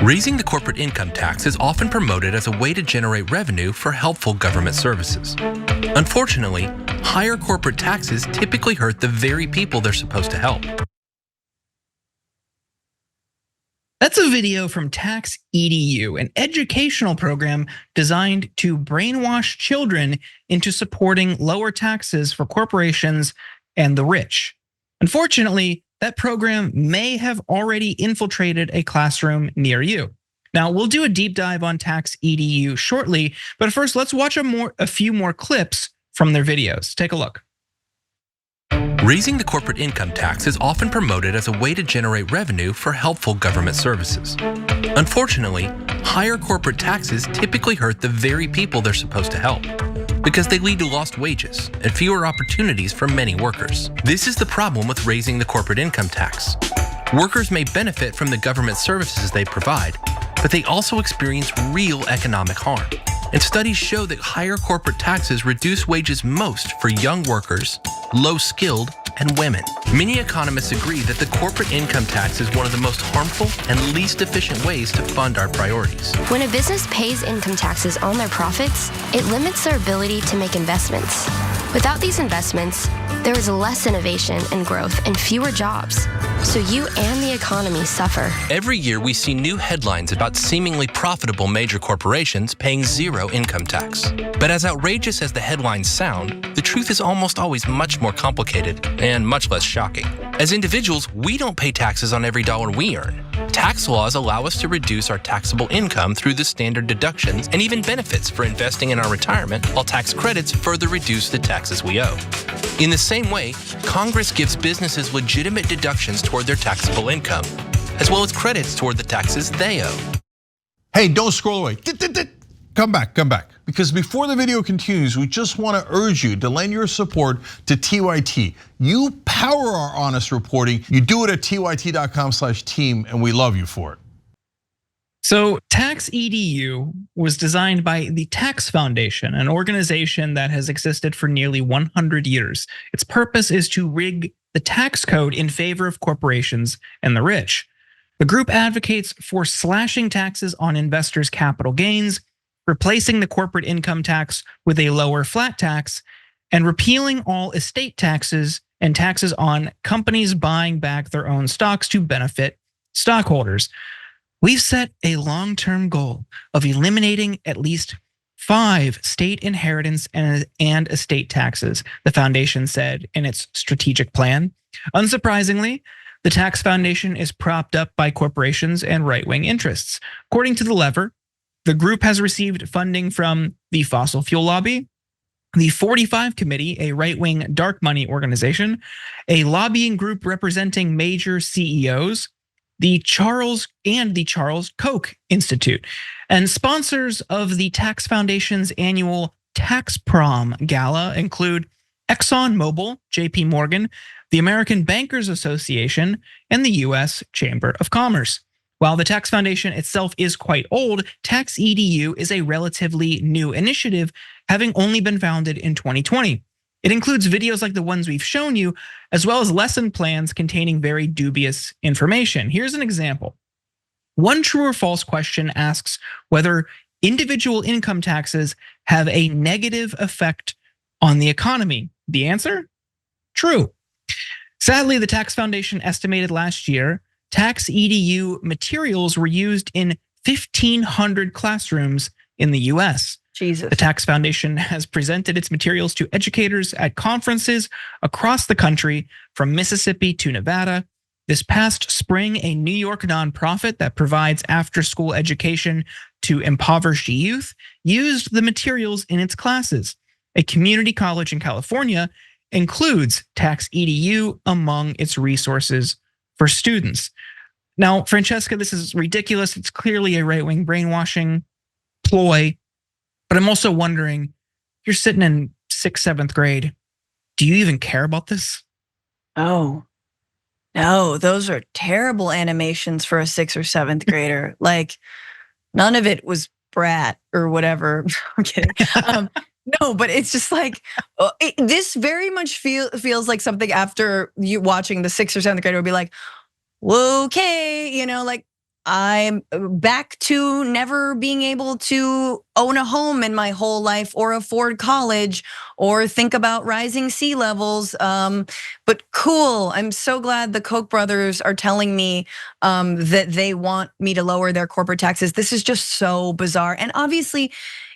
Raising the corporate income tax is often promoted as a way to generate revenue for helpful government services. Unfortunately, higher corporate taxes typically hurt the very people they're supposed to help. That's a video from TaxEDU, an educational program designed to brainwash children into supporting lower taxes for corporations and the rich. Unfortunately, that program may have already infiltrated a classroom near you. Now, we'll do a deep dive on TaxEDU shortly, but first let's watch a few more clips from their videos. Take a look. Raising the corporate income tax is often promoted as a way to generate revenue for helpful government services. Unfortunately, higher corporate taxes typically hurt the very people they're supposed to help, because they lead to lost wages and fewer opportunities for many workers. This is the problem with raising the corporate income tax. Workers may benefit from the government services they provide, but they also experience real economic harm. And studies show that higher corporate taxes reduce wages most for young workers, low-skilled, and women. Many economists agree that the corporate income tax is one of the most harmful and least efficient ways to fund our priorities. When a business pays income taxes on their profits, it limits their ability to make investments. Without these investments, there is less innovation and growth and fewer jobs. So you and the economy suffer. Every year we see new headlines about seemingly profitable major corporations paying zero income tax. But as outrageous as the headlines sound, the truth is almost always much more complicated and much less shocking. As individuals, we don't pay taxes on every dollar we earn. Tax laws allow us to reduce our taxable income through the standard deductions and even benefits for investing in our retirement, while tax credits further reduce the taxes we owe. In the same way, Congress gives businesses legitimate deductions toward their taxable income, as well as credits toward the taxes they owe. Hey, don't scroll away. Come back. Because before the video continues, we just want to urge you to lend your support to TYT. You power our honest reporting. You do it at tyt.com/team, and we love you for it. So TaxEDU was designed by the Tax Foundation, an organization that has existed for nearly 100 years. Its purpose is to rig the tax code in favor of corporations and the rich. The group advocates for slashing taxes on investors' capital gains, replacing the corporate income tax with a lower flat tax, and repealing all estate taxes and taxes on companies buying back their own stocks to benefit stockholders. We've set a long-term goal of eliminating at least 5 state inheritance and estate taxes, the foundation said in its strategic plan. Unsurprisingly, the Tax Foundation is propped up by corporations and right-wing interests. According to the lever, the group has received funding from the Fossil Fuel Lobby, the 45 Committee, a right-wing dark money organization, a lobbying group representing major CEOs, the Charles Koch Institute, and sponsors of the Tax Foundation's annual Tax Prom Gala include ExxonMobil, JP Morgan, the American Bankers Association, and the US Chamber of Commerce. While the Tax Foundation itself is quite old, TaxEDU is a relatively new initiative, having only been founded in 2020. It includes videos like the ones we've shown you, as well as lesson plans containing very dubious information. Here's an example. One true or false question asks whether individual income taxes have a negative effect on the economy. The answer? True. Sadly, the Tax Foundation estimated last year TaxEDU materials were used in 1,500 classrooms in the US. Jesus. The Tax Foundation has presented its materials to educators at conferences across the country, from Mississippi to Nevada. This past spring, a New York nonprofit that provides after-school education to impoverished youth used the materials in its classes. A community college in California includes TaxEDU among its resources for students. Now, Francesca, this is ridiculous. It's clearly a right-wing brainwashing ploy. But I'm also wondering, you're sitting in 6th, 7th grade. Do you even care about this? Oh, no, those are terrible animations for a 6th or 7th grader. Like, none of it was brat or whatever. I'm kidding. No, but it's just like, this very much feels like something after you watching the 6th or 7th grader would be like, well, okay, like I'm back to never being able to own a home in my whole life or afford college or think about rising sea levels. But cool, I'm so glad the Koch brothers are telling me that they want me to lower their corporate taxes. This is just so bizarre. And obviously,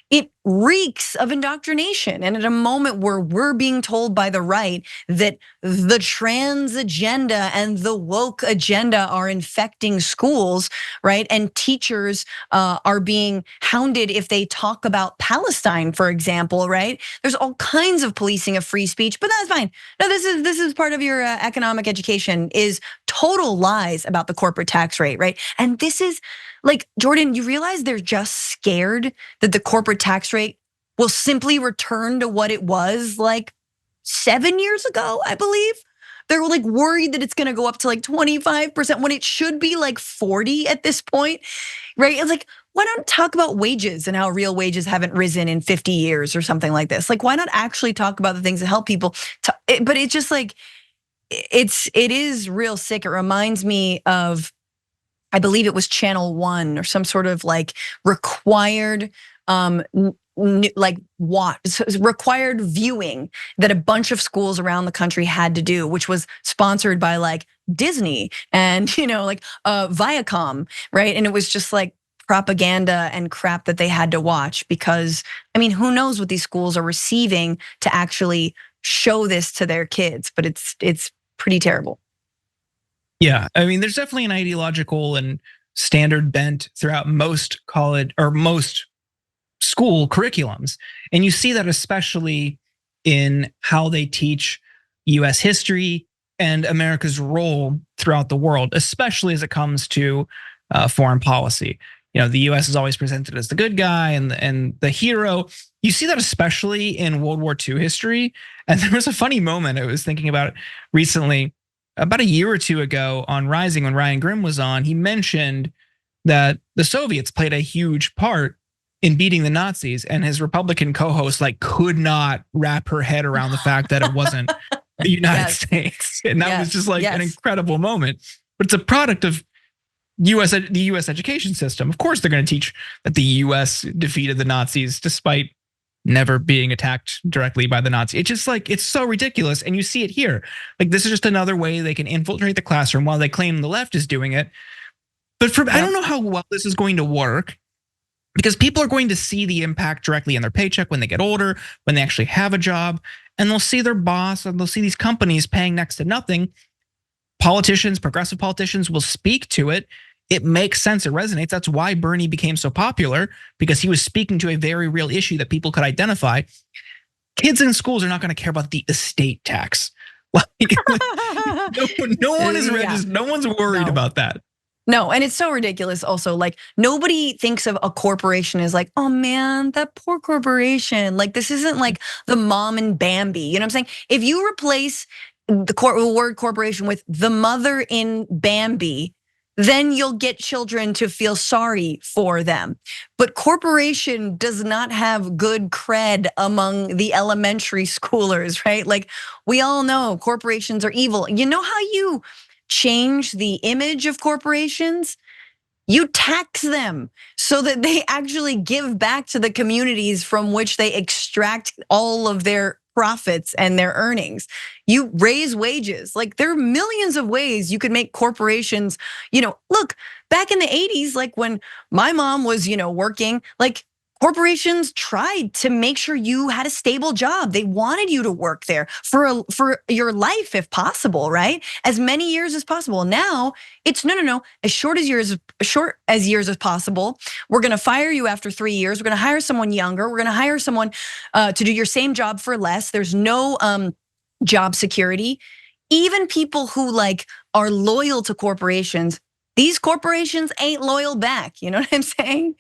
it reeks of indoctrination. And at a moment where we're being told by the right that the trans agenda and the woke agenda are infecting schools, right? And teachers are being hounded if they talk about Palestine, for example, right? There's all kinds of policing of free speech, but that's fine. No, this is part of your economic education, is total lies about the corporate tax rate, right? And this is like, Jordan, you realize they're just scared that the corporate tax rate will simply return to what it was like 7 years ago, I believe. They're like worried that it's gonna go up to like 25% when it should be like 40 at this point, right? It's like, why not talk about wages and how real wages haven't risen in 50 years or something like this? Like, why not actually talk about the things that help people? But it's just like, it is real sick. It reminds me of, I believe it was Channel 1 or some sort of like required required viewing that a bunch of schools around the country had to do, which was sponsored by like Disney and like Viacom, right? And it was just like propaganda and crap that they had to watch, because I mean, who knows what these schools are receiving to actually show this to their kids, but it's pretty terrible. Yeah, I mean, there's definitely an ideological and standard bent throughout most college or most school curriculums. And you see that especially in how they teach US history and America's role throughout the world, especially as it comes to foreign policy. The US is always presented as the good guy and the hero. You see that especially in World War II history. And there was a funny moment, I was thinking about it recently, about a year or two ago on Rising, when Ryan Grimm was on, he mentioned that the Soviets played a huge part in beating the Nazis, and his Republican co-host like could not wrap her head around the fact that it wasn't the United States. And that was just like an incredible moment. But it's a product of the US education system. Of course, they're going to teach that the US defeated the Nazis despite never being attacked directly by the Nazis. It's just like, it's so ridiculous. And you see it here. Like, this is just another way they can infiltrate the classroom while they claim the left is doing it. But I don't know how well this is going to work, because people are going to see the impact directly in their paycheck when they get older, when they actually have a job, and they'll see their boss and they'll see these companies paying next to nothing. Politicians, progressive politicians will speak to it. It makes sense, it resonates. That's why Bernie became so popular, because he was speaking to a very real issue that people could identify. Kids in schools are not going to care about the estate tax. No one is registered, no one's worried about that. No, and it's so ridiculous also. Like, nobody thinks of a corporation as like, oh man, that poor corporation. Like, this isn't like the mom and Bambi. You know what I'm saying? If you replace the word corporation with the mother in Bambi, then you'll get children to feel sorry for them. But corporation does not have good cred among the elementary schoolers, right? Like, we all know corporations are evil. You know how you change the image of corporations? You tax them so that they actually give back to the communities from which they extract all of their profits and their earnings. You raise wages. Like, there are millions of ways you could make corporations, look, back in the 80s, like when my mom was, working, like, corporations tried to make sure you had a stable job. They wanted you to work there for your life, if possible, right? As many years as possible. Now it's no, as short as years as possible. We're gonna fire you after 3 years. We're gonna hire someone younger. We're gonna hire someone to do your same job for less. There's no job security. Even people who like are loyal to corporations, these corporations ain't loyal back. You know what I'm saying?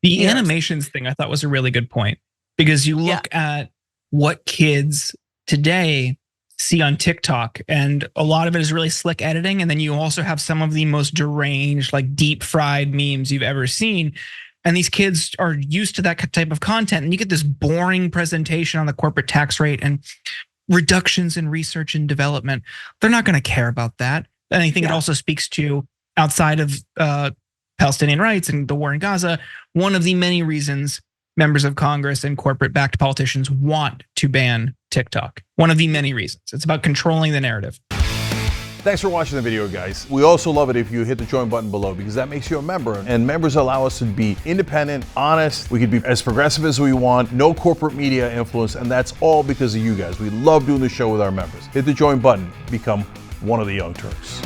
The animations thing I thought was a really good point, because you look at what kids today see on TikTok, and a lot of it is really slick editing. And then you also have some of the most deranged, like deep fried memes you've ever seen. And these kids are used to that type of content. And you get this boring presentation on the corporate tax rate and reductions in research and development. They're not going to care about that. And I think it also speaks to outside of Palestinian rights and the war in Gaza, one of the many reasons members of Congress and corporate-backed politicians want to ban TikTok. One of the many reasons. It's about controlling the narrative. Thanks for watching the video, guys. We also love it if you hit the join button below, because that makes you a member, and members allow us to be independent, honest. We can be as progressive as we want, no corporate media influence, and that's all because of you guys. We love doing the show with our members. Hit the join button, become one of the Young Turks.